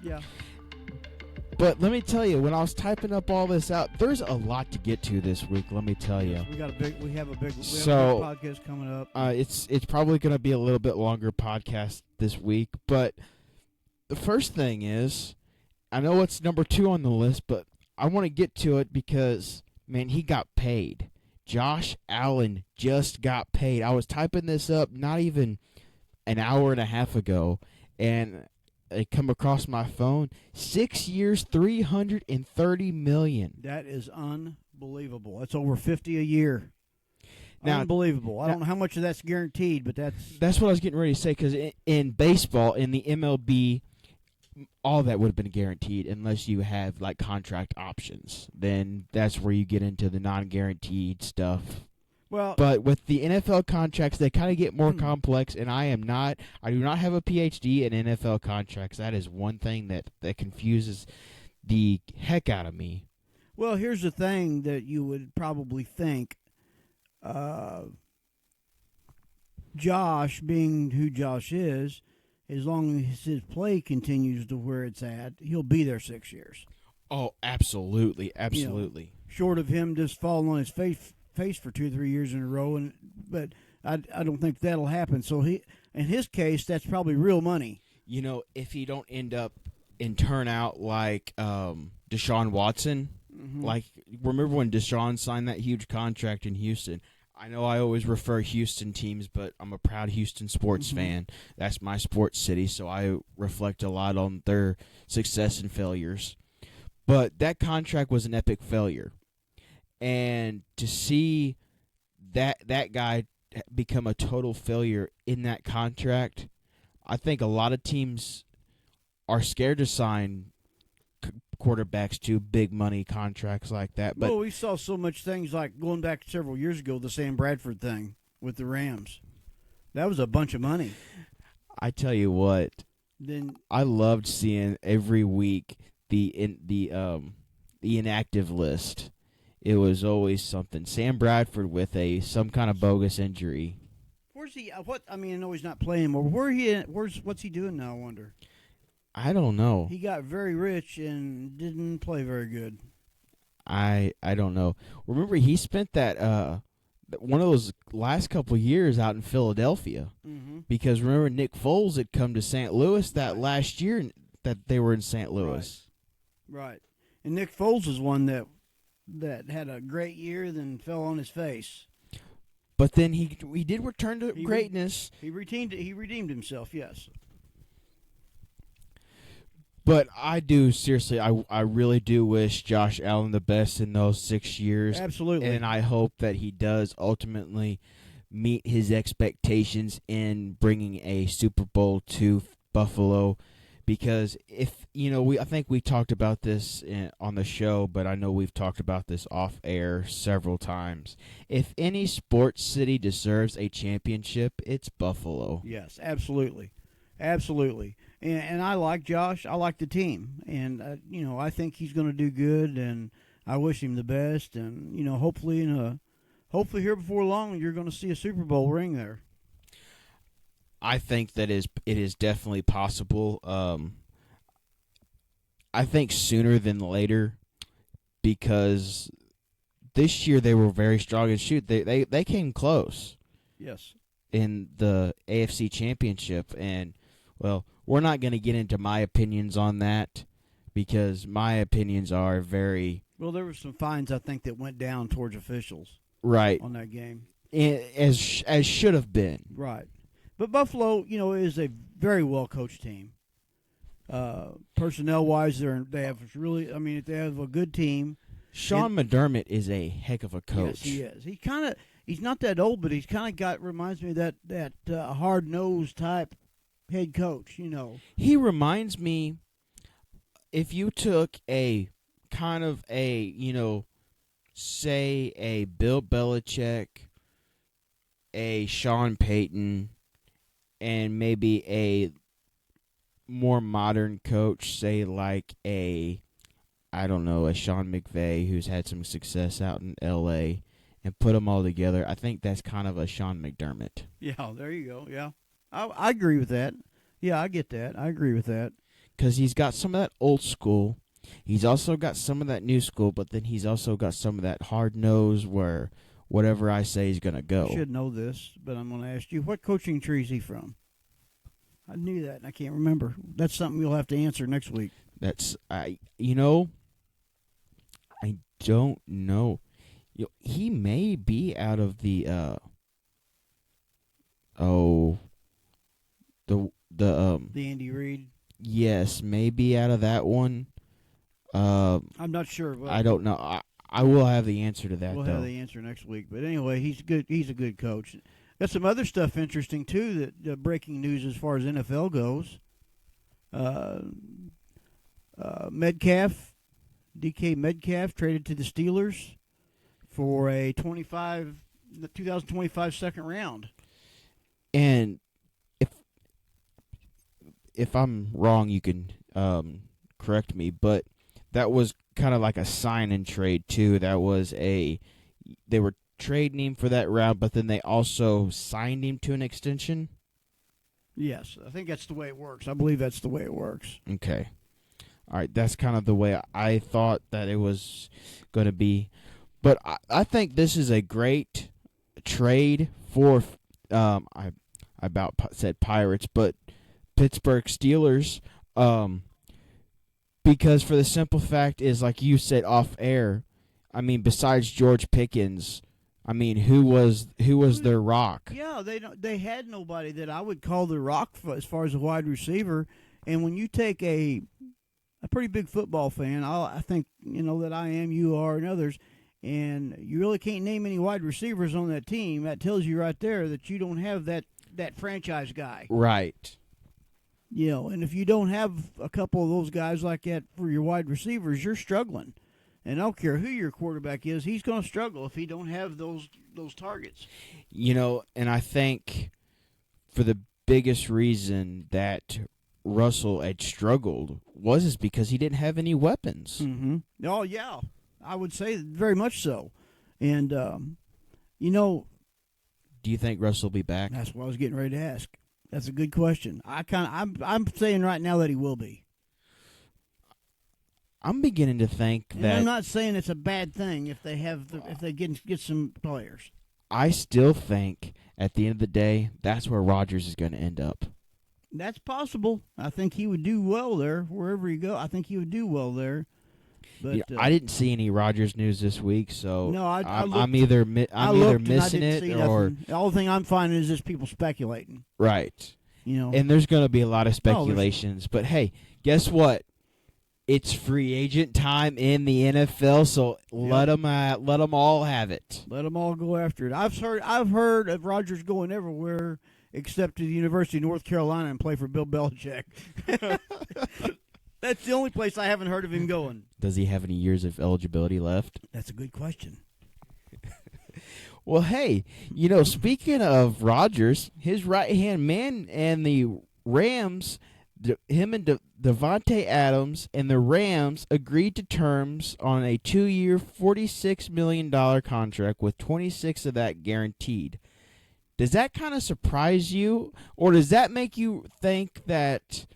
Yeah. But let me tell you, when I was typing up all this out, there's a lot to get to this week. Let me tell you. We have a big podcast coming up. It's probably going to be a little bit longer podcast this week. But the first thing is, I know it's number 2 on the list, but I want to get to it because, man, he got paid. Josh Allen just got paid. I was typing this up not even an hour and a half ago, and it come across my phone. 6 years, $330 million. That is unbelievable. That's over 50 a year. Now, unbelievable. I don't know how much of that's guaranteed, but that's what I was getting ready to say. Because in baseball, in the MLB, all that would have been guaranteed unless you have like contract options. Then that's where you get into the non-guaranteed stuff. Well, but with the NFL contracts, they kind of get more complex, and I do not have a PhD in NFL contracts. That is one thing that confuses the heck out of me. Well, here's the thing that you would probably think. Josh, being who Josh is, as long as his play continues to where it's at, he'll be there 6 years. Oh, absolutely, absolutely. You know, short of him just falling on his face for 2-3 years in a row, but I don't think that'll happen. So in his case, that's probably real money. You know, if he don't end up and turn out like Deshaun Watson, like remember when Deshaun signed that huge contract in Houston? I know I always refer Houston teams, but I'm a proud Houston sports fan. That's my sports city, so I reflect a lot on their success and failures. But that contract was an epic failure. And to see that guy become a total failure in that contract, I think a lot of teams are scared to sign quarterbacks to big money contracts like that. But we saw so much things like going back several years ago, the Sam Bradford thing with the Rams. That was a bunch of money. I tell you what, I loved seeing every week the inactive list. It was always something. Sam Bradford with some kind of bogus injury. Where's he? I know he's not playing anymore. What's he doing now? I wonder. I don't know. He got very rich and didn't play very good. I don't know. Remember, he spent that one of those last couple years out in Philadelphia because remember Nick Foles had come to St. Louis that last year that they were in St. Louis. Right. And Nick Foles is one that had a great year, then fell on his face. But then he did return to greatness. He redeemed himself, yes. But I do, seriously, I really do wish Josh Allen the best in those 6 years. Absolutely. And I hope that he does ultimately meet his expectations in bringing a Super Bowl to Buffalo. Because I think we talked about this on the show, but I know we've talked about this off air several times. If any sports city deserves a championship, it's Buffalo. Yes, absolutely. Absolutely. And I like Josh. I like the team. And, I think he's going to do good, and I wish him the best. And, hopefully here before long, you're going to see a Super Bowl ring there. I think that it is definitely possible. I think sooner than later, because this year they were very strong and shoot. They came close. Yes. In the AFC Championship, and well, we're not going to get into my opinions on that because my opinions are very. Well, there were some fines I think that went down towards officials. Right. On that game. As should have been. Right. But Buffalo, is a very well coached team. Personnel wise, they have a good team. Sean McDermott is a heck of a coach. Yes, he is. He's not that old, but he's kind of reminds me of that hard nosed type head coach. He reminds me, if you took a kind of say a Bill Belichick, a Sean Payton, and maybe a more modern coach, say like a Sean McVay, who's had some success out in L.A., and put them all together, I think that's kind of a Sean McDermott. Yeah, there you go, yeah. I agree with that. Yeah, I get that. I agree with that. because he's got some of that old school. He's also got some of that new school, but then he's also got some of that hard nose where whatever I say is going to go. I should know this, but I'm going to ask you, what coaching tree is he from? I knew that, and I can't remember. That's something you'll have to answer next week. I don't know. He may be out of the the Andy Reid. Yes, maybe out of that one. I'm not sure. But I don't know. I will have the answer to that. We'll though. have the answer next week. But anyway, he's good. He's a good coach. Got some other stuff interesting too. That breaking news as far as NFL goes. Metcalf, DK Metcalf, traded to the Steelers for a 2025 second round. And if I'm wrong, you can correct me, but that was kind of like a sign and trade too. They were trading him for that round, but then they also signed him to an extension. Yes, I think that's the way it works. I believe that's the way it works. Okay. All right, that's kind of the way I thought that it was going to be. But I think this is a great trade for, I about said Pirates, but Pittsburgh Steelers, because for the simple fact is, like you said off air, I mean, besides George Pickens, I mean, who was their rock? Yeah, they had nobody that I would call the rock as far as a wide receiver. And when you take a pretty big football fan, I think that I am, you are, and others, and you really can't name any wide receivers on that team. That tells you right there that you don't have that franchise guy. Right. And if you don't have a couple of those guys like that for your wide receivers, you're struggling. And I don't care who your quarterback is, he's going to struggle if he don't have those targets. And I think for the biggest reason that Russell had struggled is because he didn't have any weapons. Mm-hmm. Oh, yeah. I would say very much so. And, do you think Russell will be back? That's what I was getting ready to ask. That's a good question. I'm saying right now that he will be. I'm beginning to think and that I'm not saying it's a bad thing if they get some players. I still think at the end of the day that's where Rodgers is going to end up. That's possible. I think he would do well there wherever he go. I think he would do well there. But I didn't see any Rodgers news this week, so no, I'm either missing it or the only thing I'm finding is just people speculating. Right. And there's going to be a lot of speculations, but hey, guess what? It's free agent time in the NFL, so let them all have it. Let them all go after it. I've heard of Rodgers going everywhere except to the University of North Carolina and play for Bill Belichick. That's the only place I haven't heard of him going. Does he have any years of eligibility left? That's a good question. Well, hey, speaking of Rodgers, his right-hand man and the Rams, him and Devontae Adams and the Rams agreed to terms on a 2-year, $46 million contract with 26 of that guaranteed. Does that kind of surprise you, or does that make you think that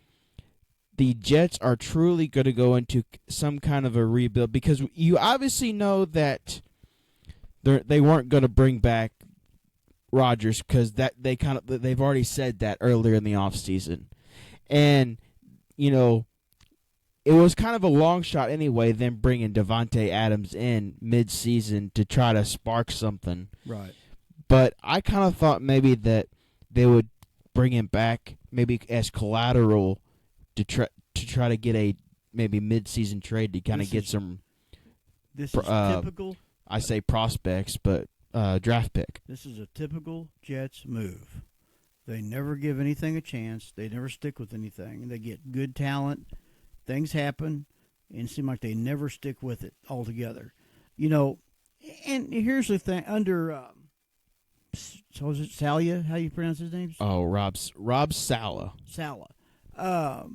the Jets are truly going to go into some kind of a rebuild? Because you obviously know that they weren't going to bring back Rodgers because they've already said that earlier in the offseason. And, it was kind of a long shot anyway, them bringing Devontae Adams in mid-season to try to spark something. Right. But I kind of thought maybe that they would bring him back maybe as collateral to try to get a maybe mid-season trade to kind of get some. This is typical. I say prospects, but draft pick. This is a typical Jets move. They never give anything a chance. They never stick with anything. They get good talent. Things happen, and it seems like they never stick with it altogether. And here's the thing. Under, so is it Salia? How you pronounce his name? Oh, Rob Saleh. Saleh. That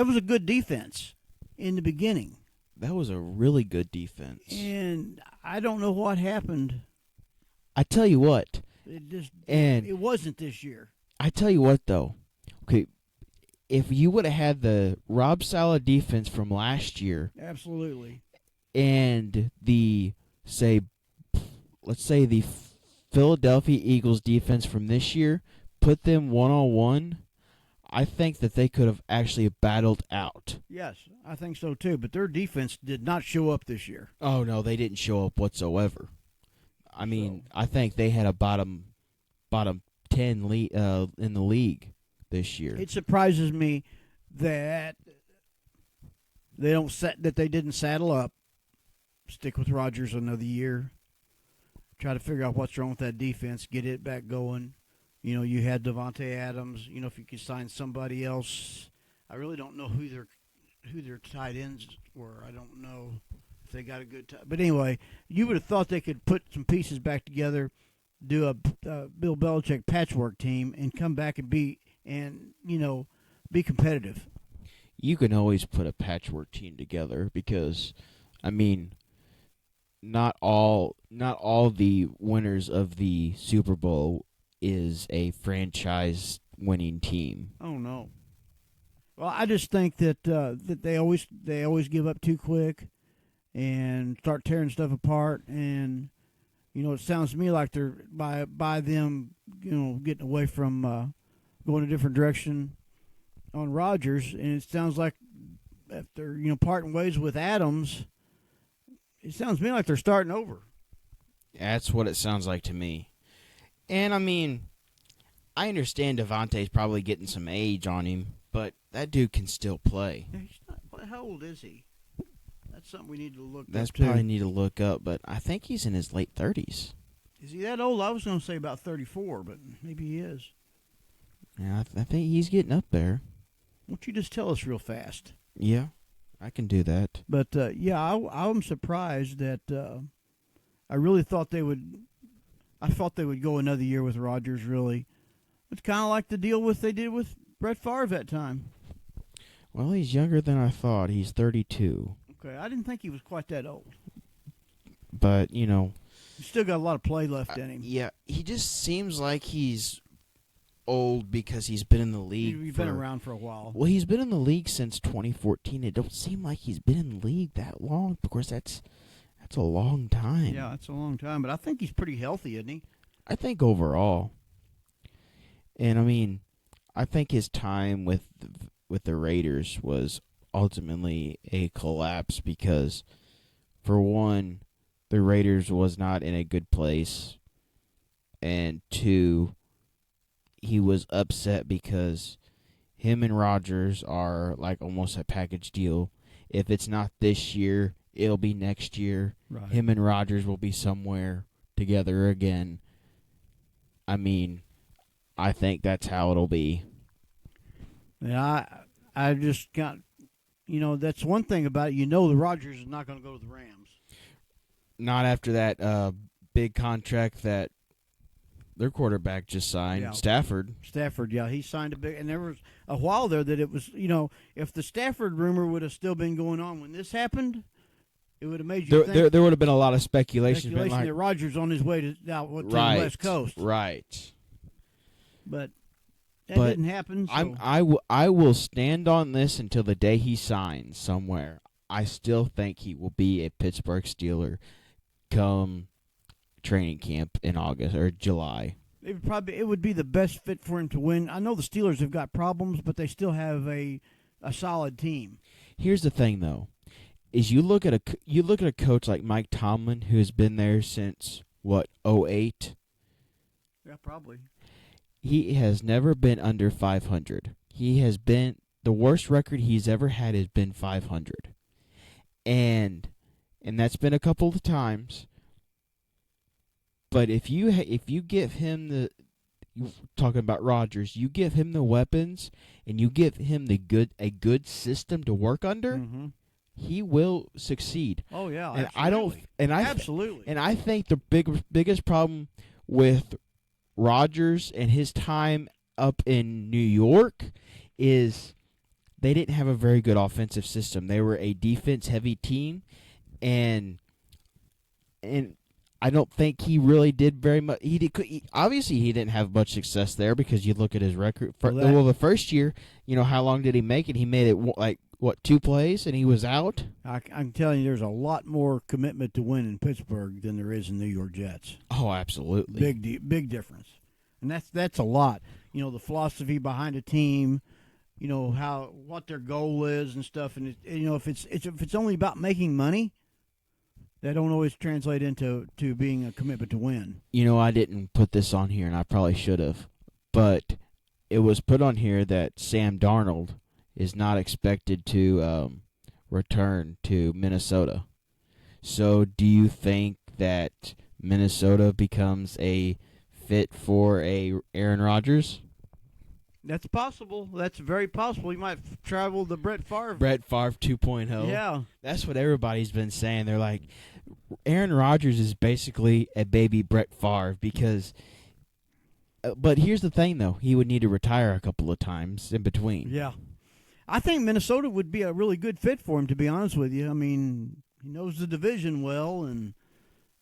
was a good defense in the beginning. That was a really good defense. And I don't know what happened. I tell you what. It wasn't this year. I tell you what, though. Okay, if you would have had the Rob Saleh defense from last year, absolutely, and let's say the Philadelphia Eagles defense from this year, put them 1-on-1, I think that they could have actually battled out. Yes, I think so too. But their defense did not show up this year. Oh no, they didn't show up whatsoever. I mean, I think they had a bottom 10 in the league this year. It surprises me that they didn't saddle up, stick with Rodgers another year, try to figure out what's wrong with that defense, get it back going. You know, you had Devontae Adams. You know, if you could sign somebody else, I really don't know who their tight ends were. I don't know if they got a good but anyway, you would have thought they could put some pieces back together, do a Bill Belichick patchwork team, and come back and be competitive. You can always put a patchwork team together because, I mean, not all the winners of the Super Bowl is a franchise winning team. Oh no. Well, I just think that that they always give up too quick and start tearing stuff apart, and it sounds to me like they're by them getting away from going a different direction on Rodgers, and it sounds like after parting ways with Adams, it sounds to me like they're starting over. That's what it sounds like to me. And, I mean, I understand Devontae's probably getting some age on him, but that dude can still play. Yeah, he's not, how old is he? That's something we need to look up. That's probably need to look up, but I think he's in his late 30s. Is he that old? I was going to say about 34, but maybe he is. Yeah, I think he's getting up there. Why don't you just tell us real fast? Yeah, I can do that. But, I'm surprised that I really thought they would. I thought they would go another year with Rodgers, really. It's kind of like the deal they did with Brett Favre that time. Well, he's younger than I thought. He's 32. Okay, I didn't think he was quite that old. But, He's still got a lot of play left in him. Yeah, he just seems like he's old because he's been in the league. He's been around for a while. Well, he's been in the league since 2014. It don't seem like he's been in the league that long. Of course, that's a long time. Yeah, that's a long time. But I think he's pretty healthy, isn't he? I think overall. And, I mean, I think his time with the Raiders was ultimately a collapse because, for one, the Raiders was not in a good place. And, two, he was upset because him and Rodgers are like almost a package deal. If it's not this year, it'll be next year. Right. Him and Rodgers will be somewhere together again. I mean, I think that's how it'll be. Yeah, I just got, that's one thing about it. The Rodgers is not going to go to the Rams. Not after that big contract that their quarterback just signed, yeah. Stafford. Stafford, yeah, he signed a big, and there was a while there that it was, if the Stafford rumor would have still been going on when this happened, it would have made you think. There would have been a lot of speculation that Rodgers on his way to the West Coast. Right. But that didn't happen. So. I will stand on this until the day he signs somewhere. I still think he will be a Pittsburgh Steeler come training camp in August or July. It would be the best fit for him to win. I know the Steelers have got problems, but they still have a solid team. Here's the thing, though, is you look at a coach like Mike Tomlin, who has been there since 2008. Yeah, probably. He has never been under 500. He has been the worst record he's ever had has been 500, and that's been a couple of times. But if you give him talking about Rodgers, you give him the weapons and you give him a good system to work under, mm-hmm. he will succeed. Oh yeah, and absolutely. Absolutely. And I think the biggest problem with Rodgers and his time up in New York is they didn't have a very good offensive system. They were a defense heavy team, and I don't think he really did very much. Obviously he didn't have much success there because you look at his record. The first year, how long did he make it? He made it 2 plays and he was out. I'm telling you, there's a lot more commitment to win in Pittsburgh than there is in New York Jets. Oh, absolutely, big difference, and that's a lot. The philosophy behind a team, what their goal is and stuff, and if it's only about making money, that don't always translate into being a commitment to win. I didn't put this on here, and I probably should have, but it was put on here that Sam Darnold is not expected to return to Minnesota. So do you think that Minnesota becomes a fit for a Aaron Rodgers? That's possible. That's very possible. He might travel the Brett Favre 2.0. Yeah. That's what everybody's been saying. They're like, Aaron Rodgers is basically a baby Brett Favre because but here's the thing, though. He would need to retire a couple of times in between. Yeah. I think Minnesota would be a really good fit for him, to be honest with you. I mean, he knows the division well, and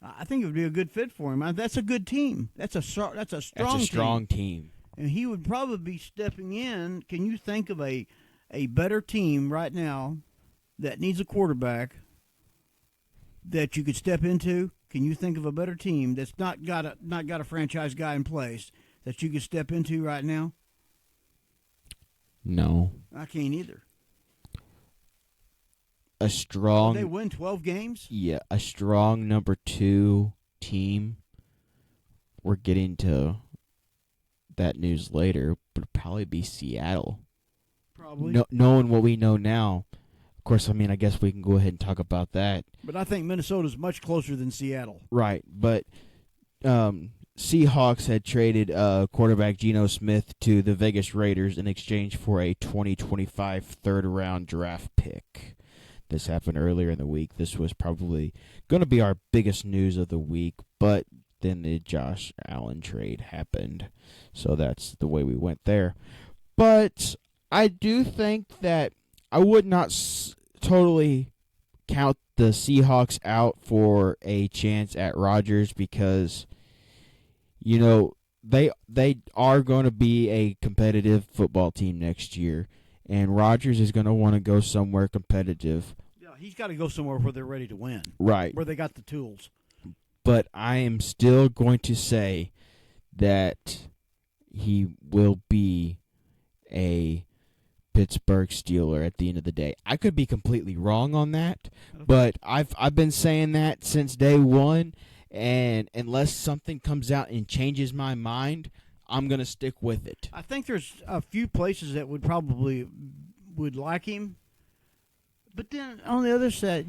I think it would be a good fit for him. That's a good team. That's a strong team. And he would probably be stepping in. Can you think of a better team right now that needs a quarterback that you could step into? Can you think of a better team that's not got a franchise guy in place that you could step into right now? No. I can't either. They win 12 games? Yeah, a strong number 2 team. We're getting to that news later, but it'll probably be Seattle. Probably. Knowing what we know now, of course, I guess we can go ahead and talk about that. But I think Minnesota's much closer than Seattle. Right, but Seahawks had traded quarterback Geno Smith to the Vegas Raiders in exchange for a 2025 third-round draft pick. This happened earlier in the week. This was probably going to be our biggest news of the week, but then the Josh Allen trade happened, so that's the way we went there. But I do think that I would not totally count the Seahawks out for a chance at Rodgers because, they are going to be a competitive football team next year, and Rodgers is going to want to go somewhere competitive. Yeah, he's got to go somewhere where they're ready to win. Right. Where they got the tools. But I am still going to say that he will be a Pittsburgh Steeler at the end of the day. I could be completely wrong on that, but I've been saying that since day one, and unless something comes out and changes my mind, I'm going to stick with it. I think there's a few places that would like him. But then on the other side,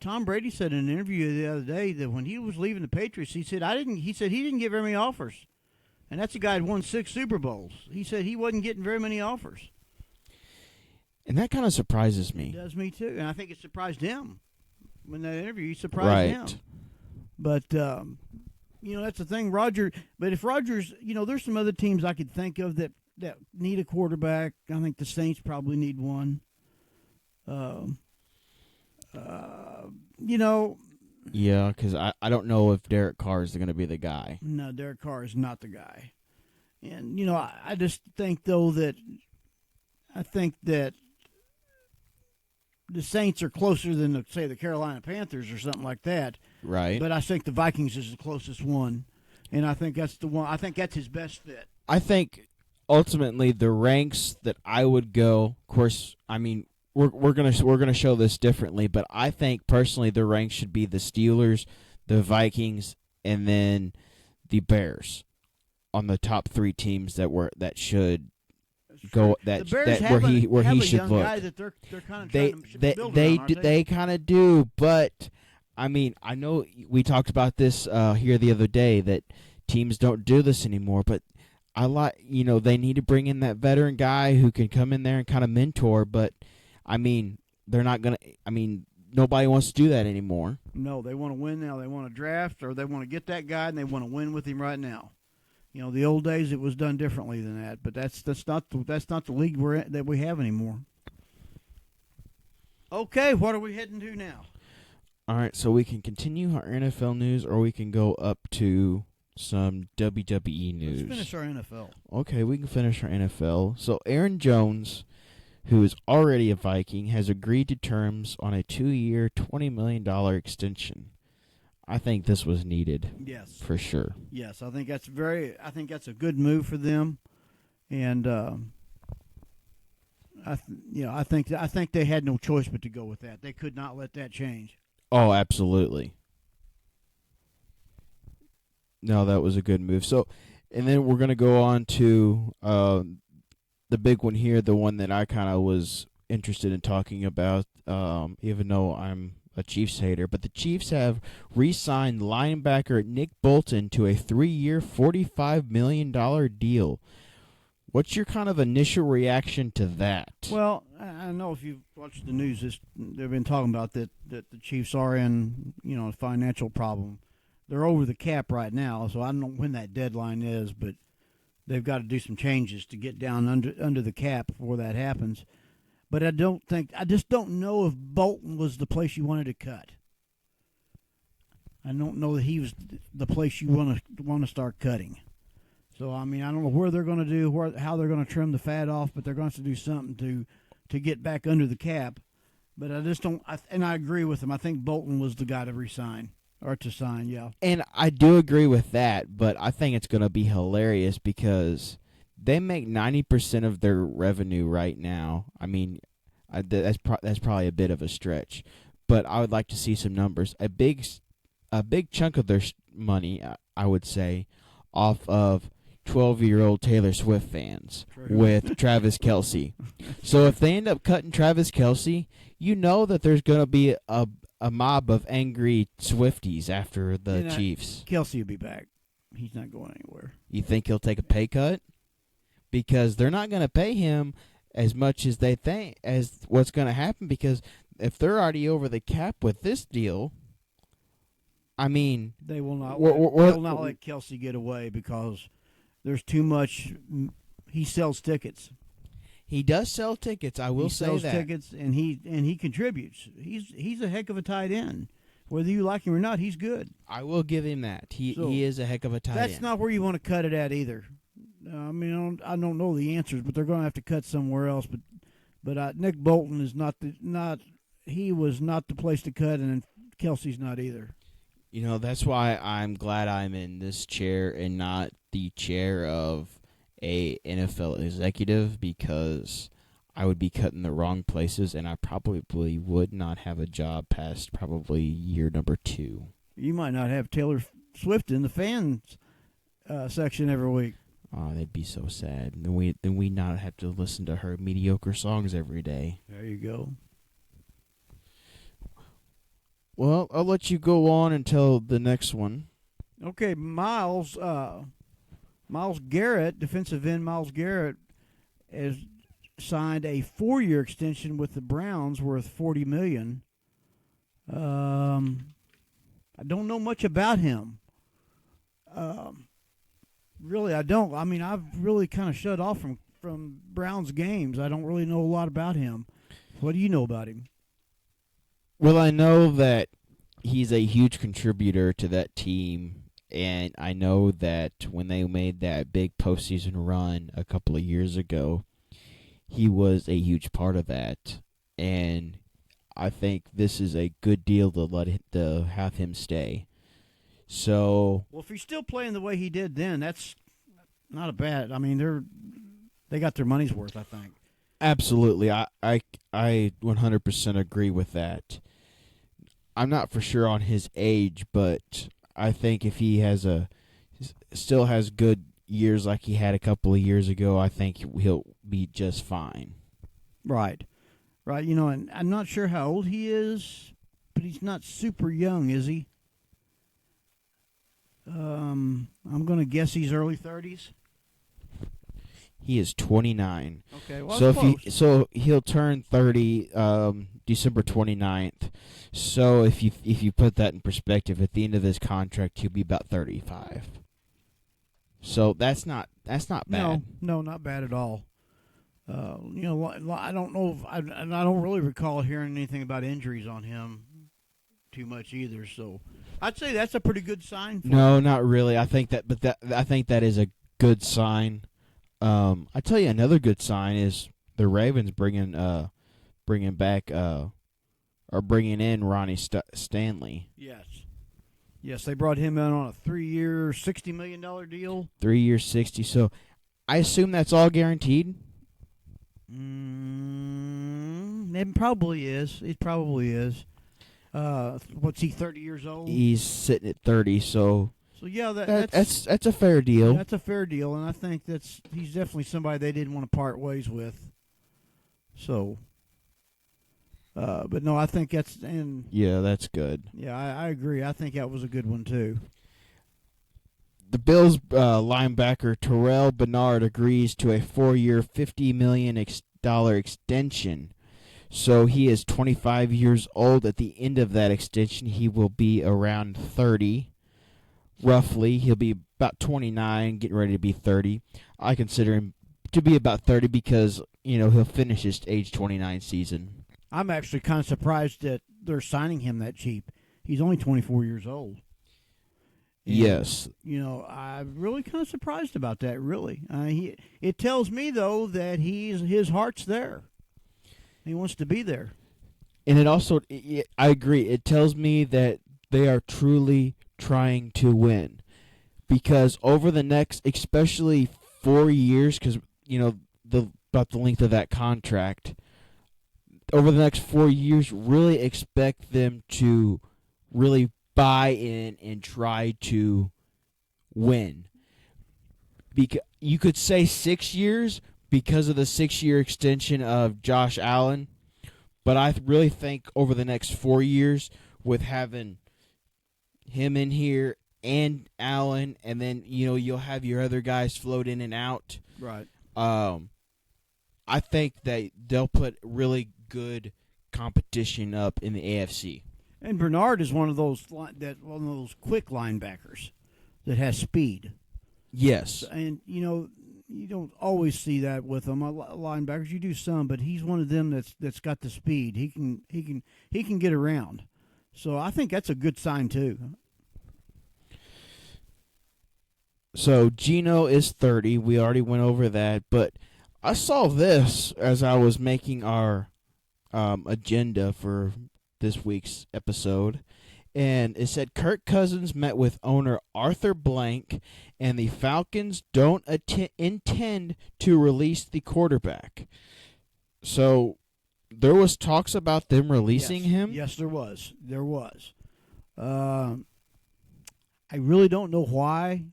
Tom Brady said in an interview the other day that when he was leaving the Patriots, he said he didn't get very many offers. And that's a guy who won 6 Super Bowls. He said he wasn't getting very many offers. And that kind of surprises me. It does me too. And I think it surprised him. When that interview, he surprised him. But that's the thing, but if Rodgers, there's some other teams I could think of that need a quarterback. I think the Saints probably need one. Yeah, because I don't know if Derek Carr is going to be the guy. No, Derek Carr is not the guy. And, I just think, though, that the Saints are closer than, say, the Carolina Panthers or something like that. Right. But I think the Vikings is the closest one. And I think that's the one. I think that's his best fit. I think, ultimately, the ranks that I would go, of course, we're gonna show this differently, but I think personally the ranks should be the Steelers, the Vikings, and then the Bears on the top 3 teams that should go where he should look. Guy that they're kind of they kind of do, but I know we talked about this here the other day that teams don't do this anymore, but I they need to bring in that veteran guy who can come in there and kind of mentor, but they're not going to nobody wants to do that anymore. No, they want to win now. They want to draft, or they want to get that guy, and they want to win with him right now. The old days it was done differently than that, but that's not the league that we have anymore. Okay, what are we heading to now? All right, so we can continue our NFL news, or we can go up to some WWE news. Let's finish our NFL. Okay, we can finish our NFL. So Aaron Jones, who is already a Viking, has agreed to terms on a 2-year, $20 million extension. I think this was needed. Yes, for sure. Yes, I think that's a good move for them, and I think they had no choice but to go with that. They could not let that change. Oh, absolutely. No, that was a good move. So, and then we're going to go on to the big one here, the one that I kind of was interested in talking about, even though I'm a Chiefs hater. But the Chiefs have re-signed linebacker Nick Bolton to a 3-year, $45 million deal. What's your kind of initial reaction to that? Well, I know if you've watched the news, they've been talking about that the Chiefs are in a financial problem. They're over the cap right now, so I don't know when that deadline is, but they've got to do some changes to get down under the cap before that happens. But I just don't know if Bolton was the place you wanted to cut. I don't know that he was the place you want to start cutting. So, I mean, I don't know where they're going to do, how they're going to trim the fat off, but they're going to have to do something to get back under the cap. But I just don't, and I agree with him. I think Bolton was the guy to resign, or to sign, yeah. And I do agree with that, but I think it's going to be hilarious because they make 90% of their revenue right now. I mean, that's probably a bit of a stretch, but I would like to see some numbers. A big chunk of their money, I would say, off of 12-year-old Taylor Swift fans. True. With Travis Kelce. So if they end up cutting Travis Kelce, you know that there's going to be a mob of angry Swifties after the Chiefs. Kelce will be back. He's not going anywhere. You think he'll take a pay cut? Because they're not going to pay him as much as they think as what's going to happen, because if they're already over the cap with this deal, I mean, they will not let Kelce get away because there's too much. He sells tickets. He does sell tickets. I will say that. He sells tickets, and he contributes. He's a heck of a tight end. Whether you like him or not, he's good. I will give him that. He is a heck of a tight end. That's not where you want to cut it at either. I mean, I don't know the answers, but they're going to have to cut somewhere else. But Nick Bolton is he was not the place to cut, and Kelce's not either. You know, that's why I'm glad I'm in this chair and not the chair of a NFL executive, because I would be cutting the wrong places, and I probably would not have a job past probably year number 2. You might not have Taylor Swift in the fans section every week. Oh, that'd be so sad. Then we not have to listen to her mediocre songs every day. There you go. Well, I'll let you go on until the next one. Okay, Myles Garrett, defensive end Myles Garrett, has signed a 4-year extension with the Browns worth $40 million. I don't know much about him. Really, I don't. I mean, I've really kind of shut off from Browns games. I don't really know a lot about him. What do you know about him? Well, I know that he's a huge contributor to that team, and I know that when they made that big postseason run a couple of years ago, he was a huge part of that. And I think this is a good deal to have him stay. So, well, if he's still playing the way he did then, that's not a bad. I mean, they got their money's worth, I think. Absolutely, I 100% agree with that. I'm not for sure on his age, but I think if he still has good years like he had a couple of years ago, I think he'll be just fine. Right. You know, and I'm not sure how old he is, but he's not super young, is he? I'm going to guess he's early 30s. He is 29. Okay, well, so he'll turn 30 December 29th. So if you put that in perspective, at the end of this contract, he'll be about 35. So that's not bad. No, not bad at all. You know, I don't know I don't really recall hearing anything about injuries on him too much either. So I'd say that's a pretty good sign. No, not really. I think that is a good sign. I tell you, another good sign is the Ravens bringing in Ronnie Stanley. Yes, they brought him in on a 3-year, $60 million deal. 3 years, 60. So I assume that's all guaranteed. It probably is. It probably is. What's he, 30 years old? He's sitting at 30, so yeah, that's a fair deal. That's a fair deal, and I think he's definitely somebody they didn't want to part ways with. So, but no, I think that's that's good. Yeah, I agree. I think that was a good one too. The Bills linebacker Terrell Bernard agrees to a 4-year, $50 million extension. So he is 25 years old. At the end of that extension, he will be around 30, roughly. He'll be about 29, getting ready to be 30. I consider him to be about 30 because, he'll finish his age 29 season. I'm actually kind of surprised that they're signing him that cheap. He's only 24 years old. And, yes. I'm really kind of surprised about that, really. It tells me, though, that his heart's there. He wants to be there. And it also, I agree, it tells me that they are truly trying to win. Because over the next, especially 4 years, because, about the length of that contract, over the next 4 years, really expect them to really buy in and try to win. Because you could say 6 years because of the 6-year extension of Josh Allen, but I really think over the next 4 years, with having him in here and Allen, and then you'll have your other guys float in and out. Right. I think that they'll put really good competition up in the AFC. And Bernard is one of those quick linebackers that has speed. Yes. And you don't always see that with them. Linebackers, you do some, but he's one of them that's got the speed. He can get around. So I think that's a good sign too. So Geno is 30. We already went over that, but I saw this as I was making our agenda for this week's episode, and it said Kirk Cousins met with owner Arthur Blank, and the Falcons don't intend to release the quarterback. So there was talks about them releasing him? Yes, there was. I really don't know why.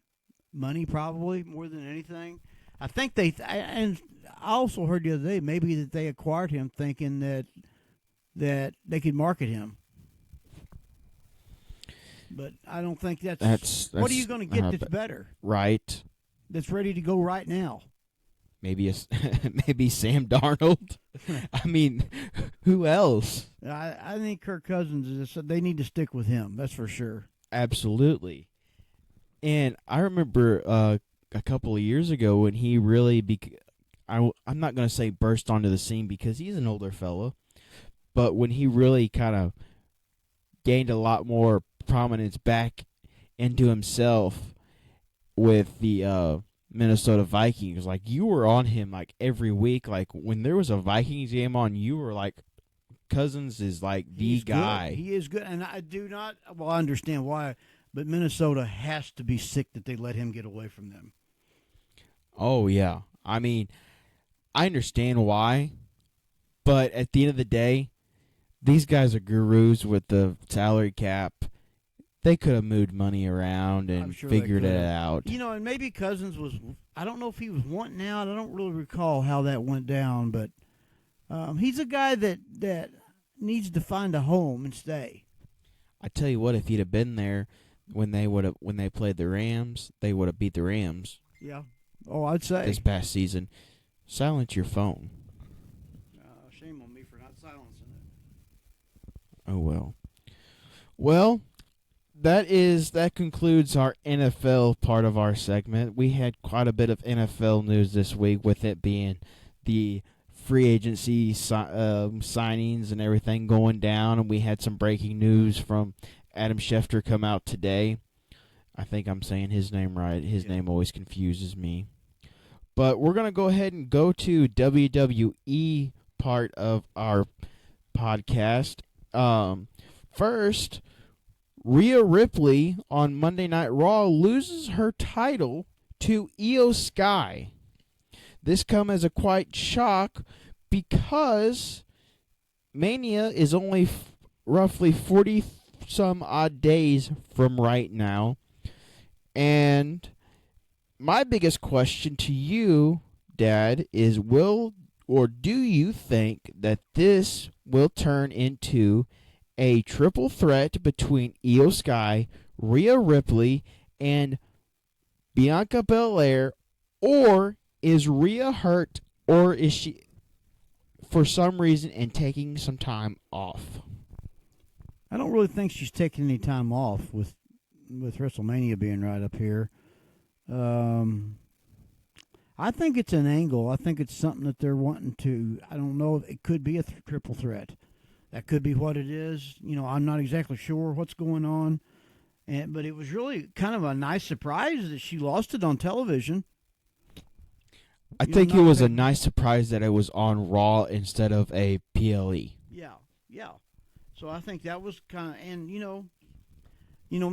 Money, probably, more than anything. I think and I also heard the other day maybe that they acquired him thinking that they could market him. But I don't think that's what are you going to get that's better? Right. That's ready to go right now. Maybe maybe Sam Darnold. I mean, who else? I think Kirk Cousins they need to stick with him. That's for sure. Absolutely. And I remember a couple of years ago when he really I'm not going to say burst onto the scene because he's an older fellow, but when he really kind of gained a lot more prominence back into himself with the Minnesota Vikings, like you were on him like every week. Like when there was a Vikings game on, you were like, Cousins is like the guy. Good. He is good, and I understand why, but Minnesota has to be sick that they let him get away from them. Oh yeah, I mean, I understand why, but at the end of the day, these guys are gurus with the salary cap. They could have moved money around and figured it out. And maybe Cousins was, I don't know if he was wanting out. I don't really recall how that went down, but he's a guy that needs to find a home and stay. I tell you what, if he'd have been there when they played the Rams, they would have beat the Rams. Yeah. Oh, I'd say. This past season. Silence your phone. Shame on me for not silencing it. Oh, well. Well, that concludes our NFL part of our segment. We had quite a bit of NFL news this week, with it being the free agency signings and everything going down, and we had some breaking news from Adam Schefter come out today. I think I'm saying his name right. His name always confuses me. But we're going to go ahead and go to WWE part of our podcast. First, Rhea Ripley on Monday Night Raw loses her title to Io Sky. This come as a quite shock because Mania is only roughly 40-some odd days from right now. And my biggest question to you, Dad, is do you think that this will turn into a triple threat between Io Sky, Rhea Ripley, and Bianca Belair, or is Rhea hurt, or is she, for some reason, and taking some time off? I don't really think she's taking any time off with WrestleMania being right up here. I think it's an angle. I think it's something that they're wanting to. I don't know. It could be a triple threat. That could be what it is. I'm not exactly sure what's going on. But it was really kind of a nice surprise that she lost it on television. I think it was a nice surprise that it was on Raw instead of a PLE. Yeah. So I think that was kind of, and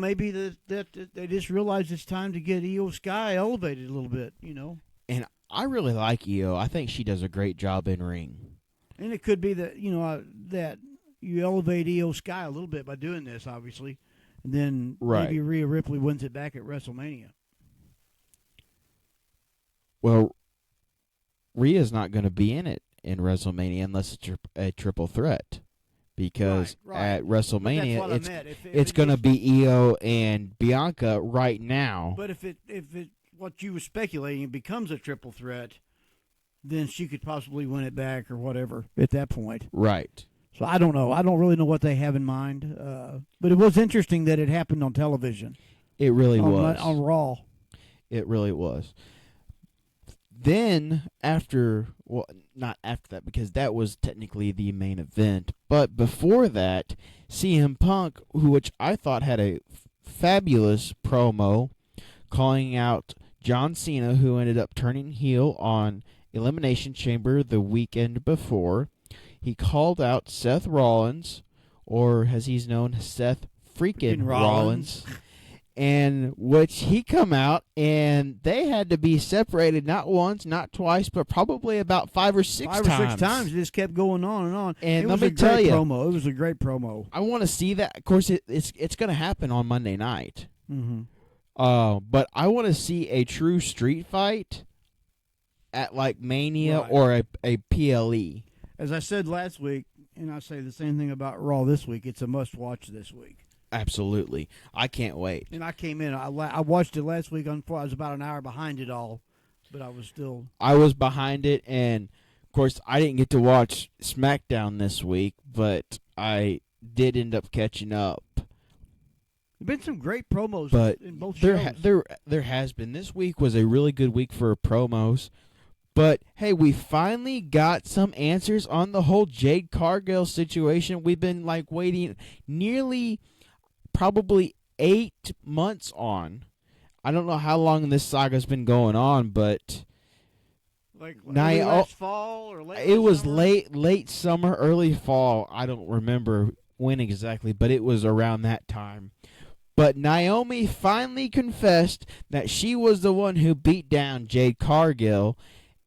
maybe that they just realized it's time to get Io Sky elevated a little bit. And I really like Io. I think she does a great job in ring. And it could be that that you elevate Io Sky a little bit by doing this, obviously, and then maybe Rhea Ripley wins it back at WrestleMania. Well, Rhea's not going to be in it in WrestleMania unless it's a triple threat, because at WrestleMania it's going to be Io and Bianca right now. But if it what you were speculating becomes a triple threat, then she could possibly win it back or whatever at that point. Right. So I don't know. I don't really know what they have in mind. But it was interesting that it happened on television. It really was. On Raw. It really was. Then not after that, because that was technically the main event. But before that, CM Punk, which I thought had a fabulous promo, calling out John Cena, who ended up turning heel on Elimination Chamber the weekend before. He called out Seth Rollins, or as he's known, Seth freaking Rollins. And which he come out, and they had to be separated not once, not twice, but probably about 5 or 6 times. 5 or 6 times. It just kept going on and on. And let me tell you, it was a great promo. I want to see that. Of course, it's going to happen on Monday night. Mm-hmm. But I want to see a true street fight at like Mania or a PLE. As I said last week, and I say the same thing about Raw this week, it's a must-watch this week. Absolutely. I can't wait. And I came in. I watched it last week. I was about an hour behind it all, but I was still. I was behind it, and, of course, I didn't get to watch SmackDown this week, but I did end up catching up. There've been some great promos in both shows. There has been. This week was a really good week for promos. But, hey, we finally got some answers on the whole Jade Cargill situation. We've been, waiting nearly probably 8 months on. I don't know how long this saga's been going on, but... last fall or late It was summer? late summer, early fall. I don't remember when exactly, but it was around that time. But Naomi finally confessed that she was the one who beat down Jade Cargill.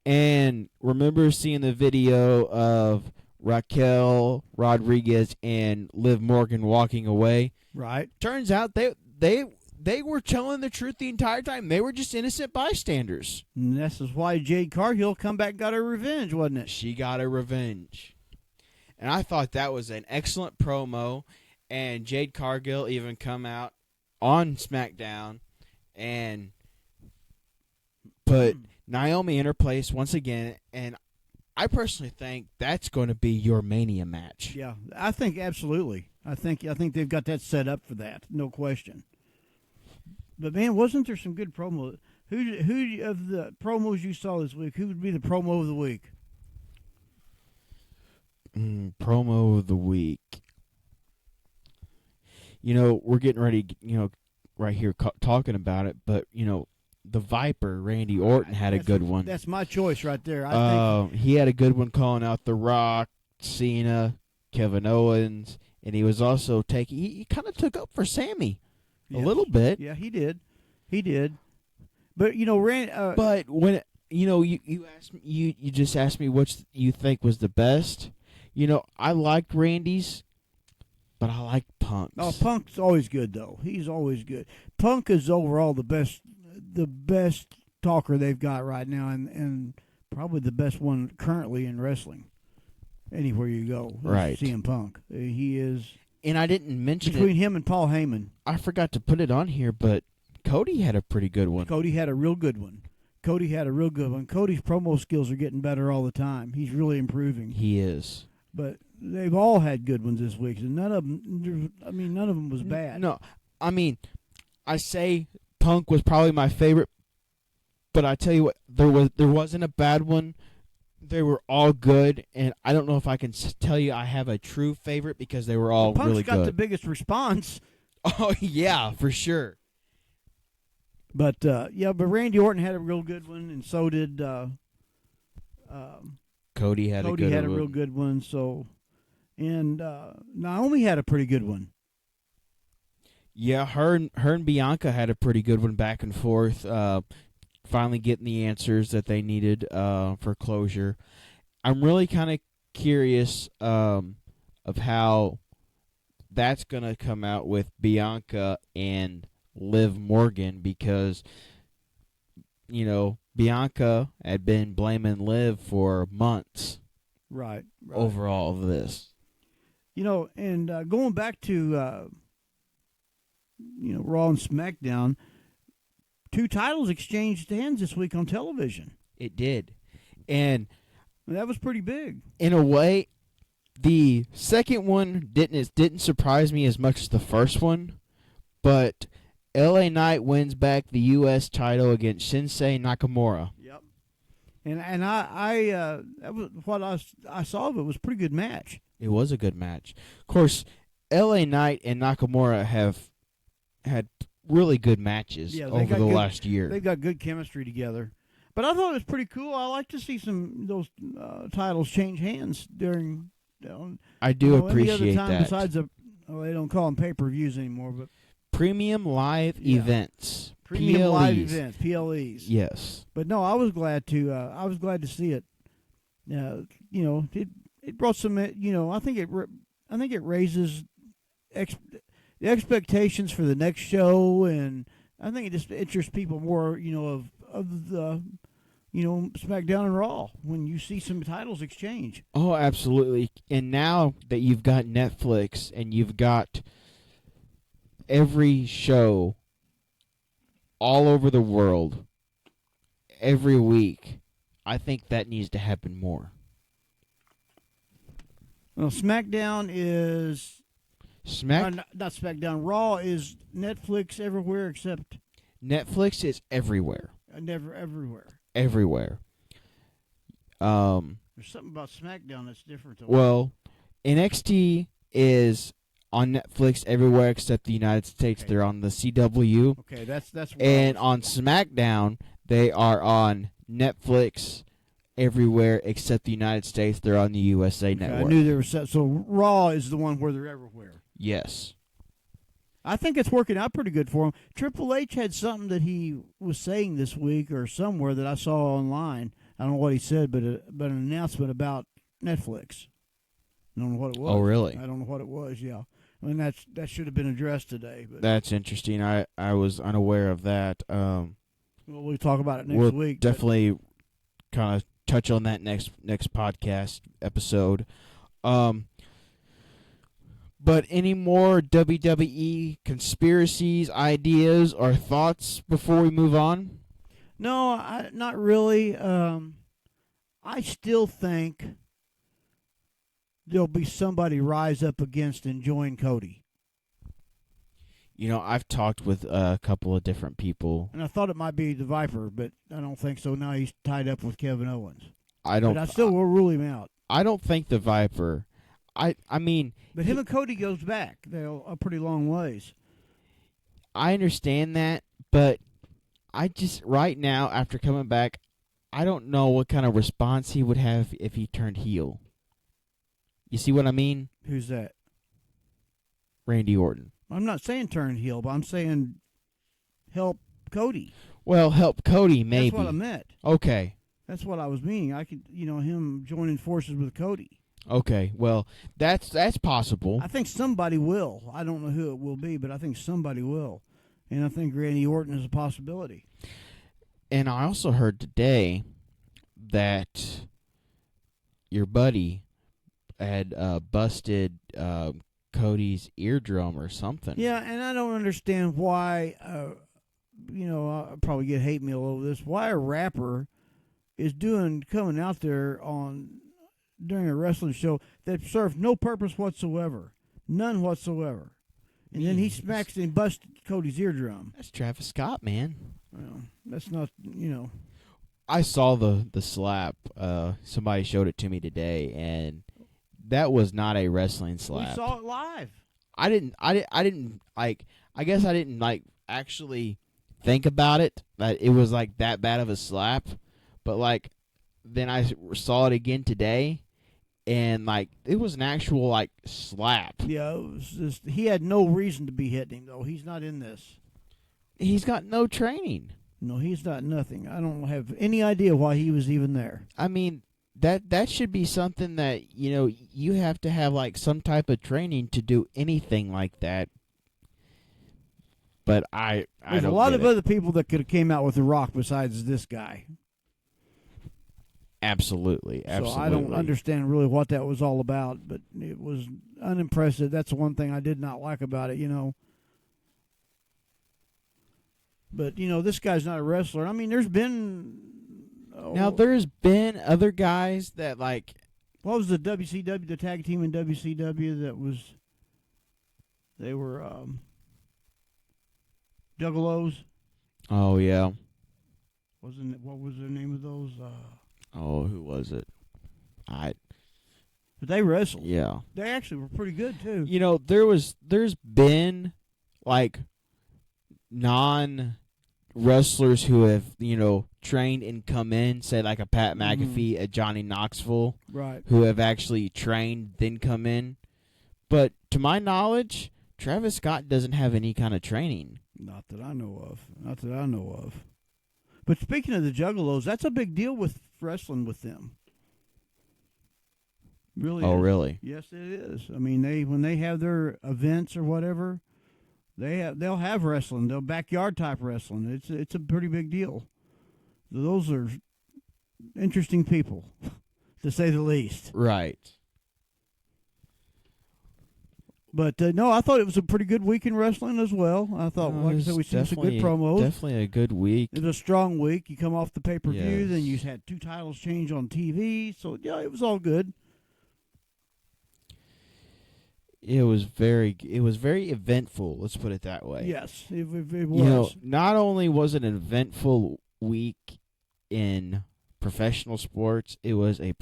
And remember seeing the video of Raquel Rodriguez and Liv Morgan walking away? Right. Turns out they were telling the truth the entire time. They were just innocent bystanders. And this is why Jade Cargill come back and got her revenge, wasn't it? She got her revenge. And I thought that was an excellent promo. And Jade Cargill even come out on SmackDown and put Naomi in her place once again, and I personally think that's going to be your Mania match. Yeah, I think absolutely. I think they've got that set up for that, no question. But man, wasn't there some good promo? Who of the promos you saw this week? Who would be the promo of the week? Promo of the week. We're getting ready, right here talking about it, but, the Viper, Randy Orton, had a good one. That's my choice right there. I think he had a good one calling out The Rock, Cena, Kevin Owens, and he was also he kind of took up for Sammy a little bit. Yeah, he did. He did. But, Randy... but when, you asked me, you just asked me what you think was the best. I liked Randy's, but I like Punk's. Oh, Punk's always good, though. He's always good. Punk is overall the best talker they've got right now, and probably the best one currently in wrestling. Anywhere you go, right? CM Punk, he is. And I didn't mention between him and Paul Heyman. I forgot to put it on here, but Cody had a pretty good one. Cody had a real good one. Cody's promo skills are getting better all the time. He's really improving. He is. But they've all had good ones this week, and none of them was bad. No, I say Punk was probably my favorite, but I tell you what, there wasn't a bad one. They were all good, and I don't know if I can tell you I have a true favorite because they were all really good. Punk's got the biggest response. Oh yeah, for sure. But but Randy Orton had a real good one, and so did Cody had a real good one. So, and Naomi had a pretty good one. Yeah, her and Bianca had a pretty good one back and forth. Finally getting the answers that they needed for closure. I'm really kind of curious of how that's going to come out with Bianca and Liv Morgan because, Bianca had been blaming Liv for months. Right. Over all of this. And going back to, Raw and SmackDown, 2 titles exchanged hands this week on television. It did. And that was pretty big. In a way, the second one didn't surprise me as much as the first one, but LA Knight wins back the U.S. title against Shinsuke Nakamura. Yep. And I that was what I saw of it was a pretty good match. It was a good match. Of course, LA Knight and Nakamura have had really good matches over the last year. They've got good chemistry together. But I thought it was pretty cool. I like to see those titles change hands during. I do appreciate any other time that. Besides they don't call them pay-per-views anymore, but premium live events, premium PLEs. live events, PLEs. Yes. But no, I was glad to see it. It brought some. I think it raises the expectations for the next show, and I think it just interests people more, of the, SmackDown and Raw when you see some titles exchange. Oh, absolutely. And now that you've got Netflix and you've got every show all over the world every week, I think that needs to happen more. Well, SmackDown is... not SmackDown. Raw is Netflix everywhere except... Netflix is everywhere. Everywhere. Everywhere. There's something about SmackDown that's different. Well, NXT is on Netflix everywhere except the United States. Okay. They're on the CW. Okay, that's. And on SmackDown, they are on Netflix everywhere except the United States. They're on the USA Network. I knew there was so Raw is the one where they're everywhere. Yes. I think it's working out pretty good for him. Triple H had something that he was saying this week or somewhere that I saw online. I don't know what he said, but an announcement about Netflix. I don't know what it was. Oh, really? I don't know what it was, yeah. I mean, that should have been addressed today. But that's interesting. I was unaware of that. Well, we'll talk about it next week. We'll definitely kind of touch on that next podcast episode. But any more WWE conspiracies, ideas, or thoughts before we move on? No, not really. I still think there'll be somebody rise up against and join Cody. I've talked with a couple of different people. And I thought it might be the Viper, but I don't think so. Now he's tied up with Kevin Owens. But I still will rule him out. I don't think the Viper. I mean, But him and Cody goes back. They're a pretty long ways. I understand that, but I just right now after coming back, I don't know what kind of response he would have if he turned heel. You see what I mean? Who's that? Randy Orton. I'm not saying turn heel, but I'm saying help Cody. Well, help Cody maybe. That's what I meant. Okay. That's what I was meaning. I could, him joining forces with Cody. Okay. Well, that's possible. I think somebody will. I don't know who it will be, but I think somebody will. And I think Randy Orton is a possibility. And I also heard today that your buddy had busted Cody's eardrum or something. Yeah, and I don't understand why, I'll probably get hate mail over this, why a rapper is coming out there during a wrestling show that served no purpose whatsoever. None whatsoever. And then he smacks and busts Cody's eardrum. That's Travis Scott, man. Well, that's not, I saw the slap. Somebody showed it to me today, and that was not a wrestling slap. We saw it live. I didn't like. I guess I didn't like actually think about it that it was like that bad of a slap, but like then I saw it again today, and like it was an actual like slap. Yeah, it was just, he had no reason to be hitting him though. He's not in this. He's got no training. No, he's not nothing. I don't have any idea why he was even there. I mean, that should be something that, you have to have like some type of training to do anything like that. But There's a lot of other people that could have came out with The Rock besides this guy. Absolutely. So I don't understand really what that was all about, but it was unimpressive. That's the one thing I did not like about it, But, this guy's not a wrestler. I mean, there's been... Now, there's been other guys that, like... What was the WCW, the tag team in WCW that was... They were, Juggalos? Oh, yeah. What was the name of those? Who was it? But they wrestled. Yeah. They actually were pretty good, too. There's been, like, non-wrestlers who have, trained and come in, say like a Pat McAfee, a Johnny Knoxville, right? Who have actually trained, then come in. But to my knowledge, Travis Scott doesn't have any kind of training. Not that I know of. But speaking of the Juggalos, that's a big deal with wrestling with them. Really? Oh, is. really? Yes, it is. I mean, when they have their events or whatever, they'll have wrestling. They'll backyard type wrestling. It's a pretty big deal. Those are interesting people, to say the least. Right. But no, I thought it was a pretty good week in wrestling as well. I thought, like I said, we seen some good promos. Definitely a good week. It was a strong week. You come off the pay-per-view, Yes. then you had 2 titles change on TV. So yeah, it was all good. It was very eventful. Let's put it that way. Yes, it was. Not only was it an eventful week in professional sports, it was a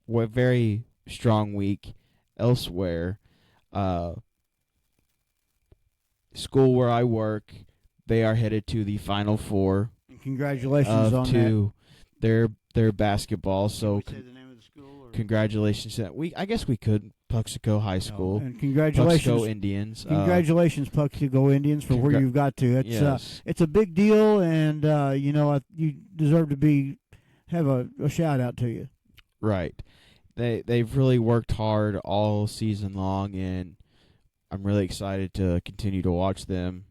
very strong week elsewhere. School where I work, they are headed to the Final Four. Congratulations on that. their basketball. So Can we say the name of the school? Or? Congratulations to that. I guess we could. Puxico High School. And congratulations, Puxico Indians. Congratulations, Puxico Indians, for where you've got to. It's a big deal, and you deserve to have a shout out to you. Right. They've really worked hard all season long, and I'm really excited to continue to watch them.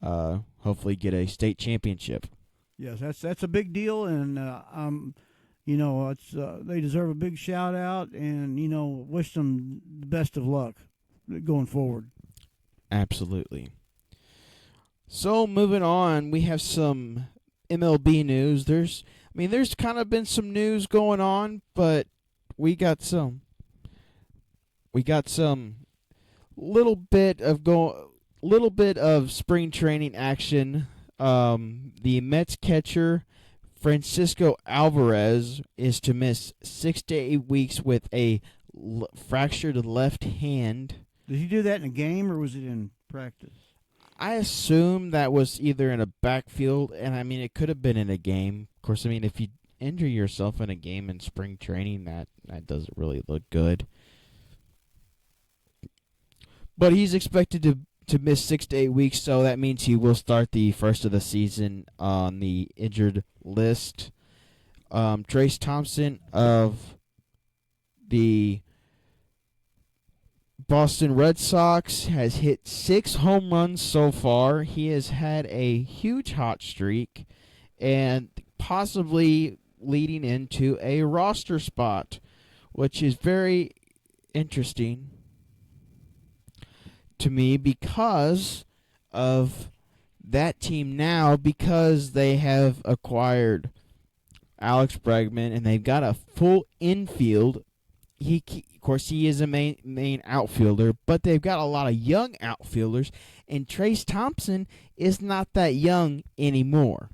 Hopefully, get a state championship. Yes, that's a big deal, and they deserve a big shout out, and wish them the best of luck going forward. Absolutely. So moving on, we have some MLB news. There's kind of been some news going on, but we got some little bit of spring training action. The Mets catcher Francisco Alvarez is to miss 6 to 8 weeks with a fractured left hand. Did he do that in a game or was it in practice? I assume that was either in a backfield, and I mean, it could have been in a game. Of course, I mean, if you injure yourself in a game in spring training, that doesn't really look good. But he's expected to miss 6 to 8 weeks, so that means he will start the first of the season on the injured list. Trace Thompson of the Boston Red Sox has hit 6 home runs so far. He has had a huge hot streak and possibly leading into a roster spot, which is very interesting to me because of that team now, because they have acquired Alex Bregman and they've got a full infield. Of course, he is a main outfielder, but they've got a lot of young outfielders, and Trace Thompson is not that young anymore.